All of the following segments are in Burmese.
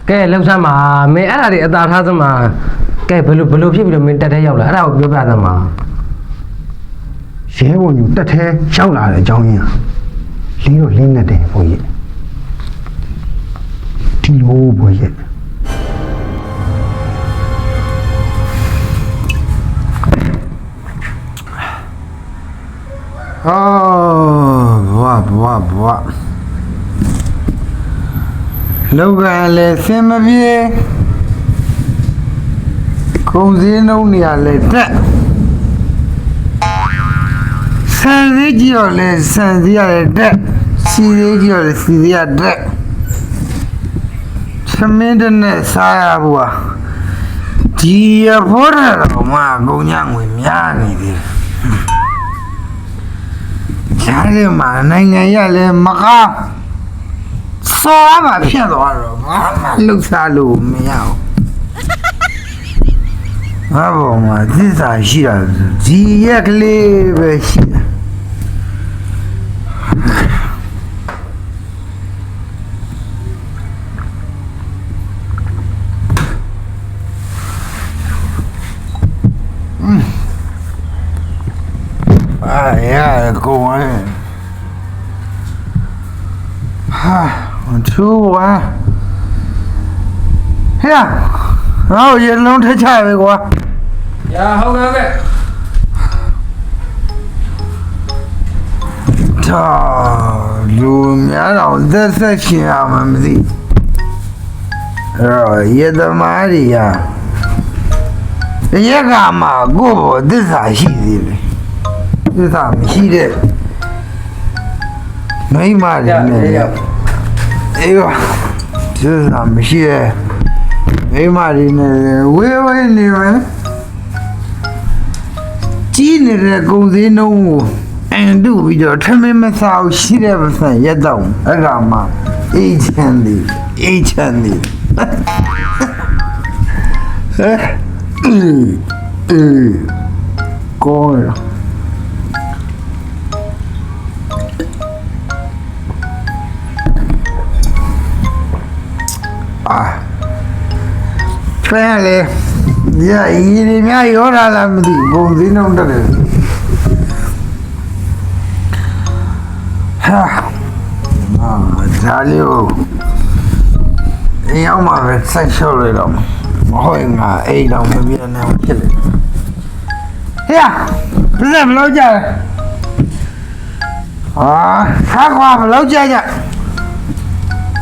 ကဲလှုပ်ရှားမှာမင်းအဲ့ဒါတွေအသာထားစမ်းမှာကဲဘယ်လိုဖြစ်ပြီးတော့မင်းတက်တဲ့ရောက်လာအဲ့ဒါကိုပြောပြစမ်းမှာရဲဘော်ညူတက်ထဲရောက်လာတဲ့အကြောင်းရင်းလင်းတော့လင်းနေတယ်ဘိုးရဲ့ဒီလိုဘိုးရဲ့ဘွားလောက်ကလည်းဆင်မပြေခုံစင်းနှုံးနေရလဲတက်ဆန်စည်းကြီးရောလဲဆန်စည်းရလဲတက်စီစည်းကြီးရောလဲစီစည်းရတက်သမင်းတဲ့နဲ့စားရဘူးဟာဒီရဖို့ရတော့မှအကုန်ညငွေများနေသေးကြားရမှာနိုင်ငံရလဲမကောင်းစောမှာဖြစ်သွားတော့ဘာမှလှုပ်ရှားလို့မရဘူးဘာပေါ်မှာသစ္စာရှိတာဒီရက်ကလေးပဲရှိတာကိုယ်ဟာထူဝါဟဲ့ဟောရေလုံးထချပဲကွာရာဟုတ်ကဲ့တာလူများတော့သက်သက်ရှင်ရမှာမသိရေသမားတွေရက်ကမှကိုယ့်ဘောသစ္စာရှိသေးတယ်သစ္စာမရှိတဲ့မိမတွေနဲ့အေးပါသစ္စာမရှိတဲ့မိမတွေနဲ့ဝေးနေမယ်ကြီးနေတဲ့ကုန်စည်နှုန်းကိုအန်တူပြီးတော့ထမင်းမစားဘူးရှိတဲ့ပတ်စံရက်တော့အဲ့ဒါမှအေးချမ်းသည်ကောရဖဲလေရည်ရများရောလာလားမသိဘူးဘုံစင်းတော့တက်တယ်ဟာဒါလေးကိုရောက်မှာပဲဆက်ရှော့လိုက်တော့မဟုတ်ငါအိမ်တော့မပြည့်နေဘူးဖြစ်လေဟဲ့ဘယ်လိုကြလဲဟာကွာဘယ်လိုကြ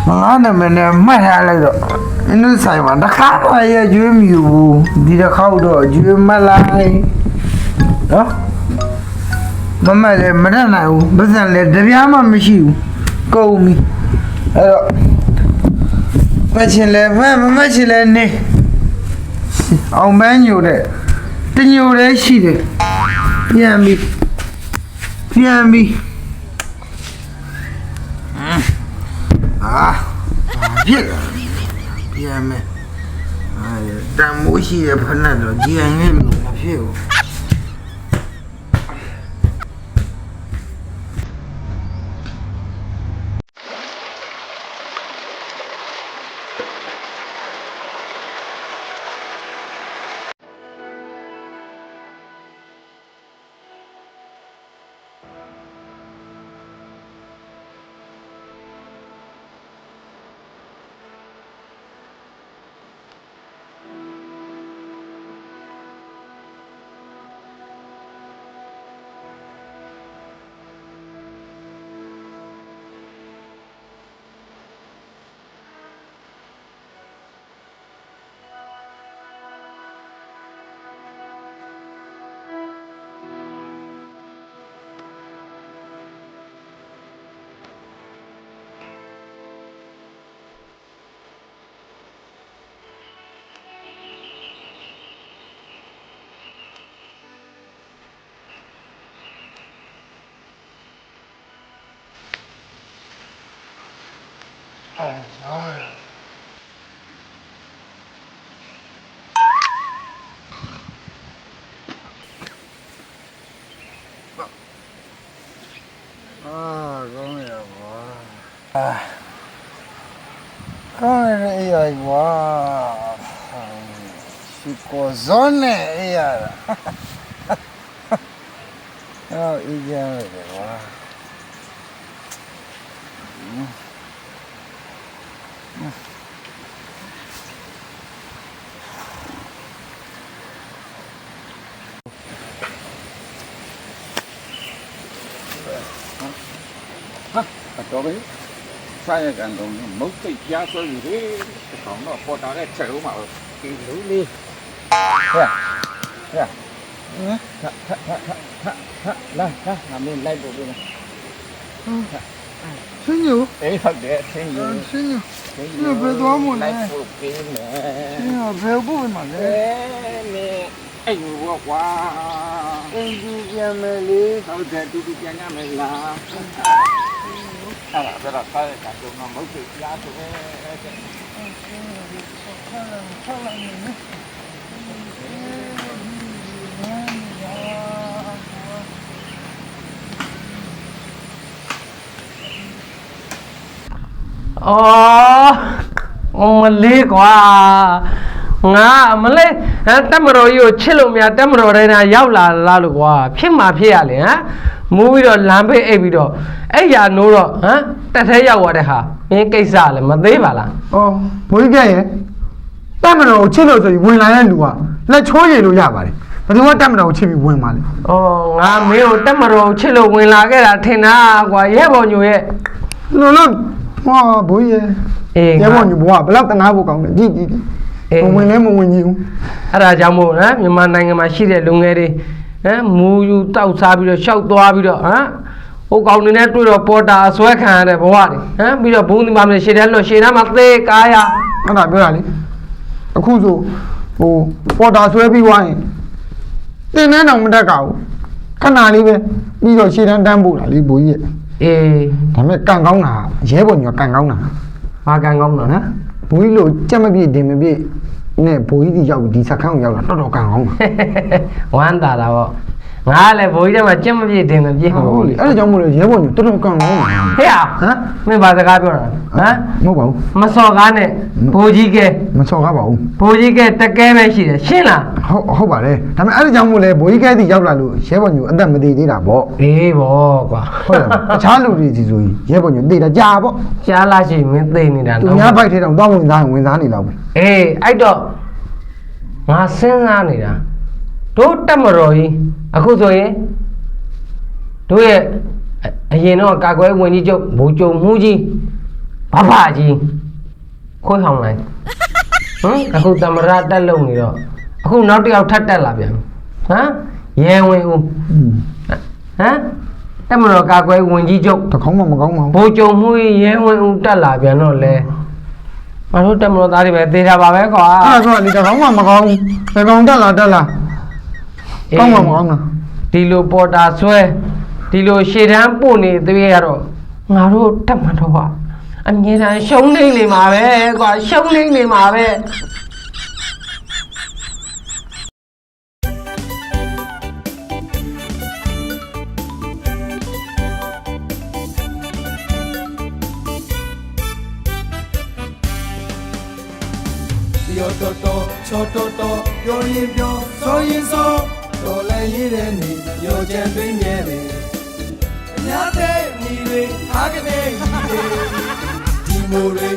ငါနာမည်နဲ့မှတ်ထားလိုက်တော့အင်းတို့ဆိုင်မှာတစ်ခါမှရကျွေးမြူဘူးဒီတစ်ခေါက်တော့ကျွေးမလိုက်နော်မမလည်းမရနိုင်ဘူးပတ်စံလည်းတပြားမှမရှိဘူးကုန်ပြီအဲ့တော့မချင်လည်းမချင်လည်းနေအောင်ပန်းညိုတဲ့တညိုလည်းရှိတယ်ပြန်ပြီဖြစ်ပြန်မယ်တန်မိုးရှိရဖက်တော့ကြည်ရင်လည်းမဖြစ်ဘူးကောင်းရအေးရ哇，是过热呢，哎呀，然后一家的哇，တော်ပဲစားရကန်တော့မုတ်သိပြားဆွဲပြီလေကောင်တော့ပေါ်တာနဲ့ချက်လုံးမှာဒီလူလေးဟဲ့လာငါမင်းလိုက်ပို့ပေးမယ် 吹牛， အေးဟုတ်တယ်ဆင်းယူ 吹牛， လိုက်ပို့ပေးမယ် 哎呀，别不会嘛 အဲ 嘞， မင်းအဲ့ဘောကွာ 哎，你家没哩， ဟုတ်တယ်တူတူပြန်ရမယ်လားအဲ့ဒါဆိုတော့စားရကန်တော့မုတ်သိပြားဆိုပဲ ဩမလေးကွာငါမလေးတက်မတော်ကြီးကိုချစ်လို့မရတက်မတော်တိုင်းရောက်လာလားလို့ကွာဖြစ်မှာဖြစ်ရလေဟမ်မူးပြီးတော့လမ်းဘေးအိပ်ပြီးတော့အဲ့ရနိုးတော့ဟမ်တက်သေးရောက်သွားတဲ့ဟာမင်းကိစ္စလည်းမသေးပါလား 哦，ဘိုးကြီးကရဲ့တတ်မတော်ကိုချစ်လို့ဆိုပြီးဝင်လာတဲ့လူကလက်ချိုးရည်လို့ရပါတယ်ဘယ်သူကတတ်မတော်ကိုချစ်ပြီးဝင်ပါလဲ ဩငါမင်းကိုတက်မတော်ကိုချစ်လို့ဝင်လာခဲ့တာထင်တာကွာရဲဘော်ညိုရဲ့ လောလောဟာဘိုးကြီးရဲ့ အေး ရဲဘော်ညီဘွားဘယ်လောက်တနာဖို့ကောင်းလဲကြည့်ကြည့်မဝင်လဲမဝင်ကြီးဘူး အဲ့ဒါကြောင့်မို့နော်မြန်မာနိုင်ငံမှာရှိတဲ့လူငယ်တွေဟမ်မူယူတောက်စားပြီးတော့ရှောက်သွားပြီးတော့ဟမ်ဟိုကောင်နေနဲ့တွေ့တော့ပေါ်တာအစွဲခံရတဲ့ဘဝတွေဟမ်ပြီးတော့ဘုံဒီမှာရှေ့တန်းလို့ရှေ့တန်းမှာသေကားရ အဲ့ဒါပြောတာလေအခုဆိုဟိုပေါ်တာဆွဲပြီးသွားရင်တင်နှန်းတောင်မတက်ကဘူးခဏလေးပဲပြီးတော့ရှေ့တန်းတန်းပို့လာလေဘိုးကြီးရဲ့ အေး ဒါပေမဲ့ကန်ကောင်းတာရဲဘော်ညီကကန်ကောင်းတာ ဘာကန်ကောင်းတော့နော် ဘိုးကြီးလို့ကြက်မပြည့်တင်မပြည့်နဲ့ဘိုးကြီးဒီရောက်ပြီးဒီစခန်းကိုရောက်လာတော်တော်ကန်ကောင်းပါ ဝမ်းသာတာပေါ့ငါလည်းဘိုးကြီးကမှကြက်မပြည့်တင်မပြည့် ဟုတ်လေအဲ့ဒါကြောင့်မို့လို့ရဲဘော်ညီတော်တော်ကန်ကောင်းပါ ဟဲ့ ဟမ် မင်းဘာစကားပြောတာဟမ် မဟုတ်ပါဘူး မစော်ကားနဲ့ဘိုးကြီးက မစော်ကားပါဘူး ဘိုးကြီးကတကဲပဲရှိတယ်ရှင်းလား ဟုတ်ပါတယ်ဒါပေမဲ့အဲ့ဒါကြောင့်မို့လဲဘိုးကြီးကဲတီရောက်လာလို့ရဲဘော်ညီအသက်မသေးသေးတာပေါ့ အေးပေါ့ကွာ ဟုတ်တယ်တခြားလူတွေစီဆိုရင်ရဲဘော်ညီတေးတာကြာပေါ့ ရှားလာရှိမင်းသိနေတာ သူများဘိုက်ထဲတော့တောင်းဝင်သားနေလောက်ပဲ အေးအဲ့တော့ငါစဉ်းစားနေတာတို့တက်မတော်ကြီးအခုဆိုရင်တို့ရဲ့အရင်တော့ကာကွယ်ဝင်ကြီးချုပ်ဘူကြုံမှုကြီးဘဘကြီးခွေးဟောင်းလိုက်ဟမ်အခုသမရတက်လုံနေတော့အခုနောက်တစ်ယောက်ထပ်တက်လာပြန်ဟမ်ရဲဝင်ဦးဟမ်တက်မတော်ကာကွယ်ဝင်ကြီးချုပ် တခေါင်းမှမကောင်းပါဘူး ဘူကြုံမှုကြီးရဲဝင်ဦးတက်လာပြန်တော့လေမတို့တက်မတော်သားတွေပဲသေတာပါပဲကွာ အဲ့ဒါဆိုလေတခေါင်းမှမကောင်းဘူးဘယ်ကောင်တက်လာကောင်းမှမကောင်းလား ဒီလိုပေါ်တာဆွဲဒီလိုရှေ့တန်းပို့နေသေးရတော့ငါတို့တက်မှတော့ဟာအမြဲတမ်းရှုံးနေမှာပဲကွာရှုံးနေမှာပဲ ပြောတော်တော်ချောတော်တော်ပြောရင်ပြောဆိုရင်ဆိုတော်လည်းရည်တဲ့နေရောချမ်းတွင်းမြဲတယ်အများတဲ့ညီတွေအားကနေညီတွေဒီမိုတွေ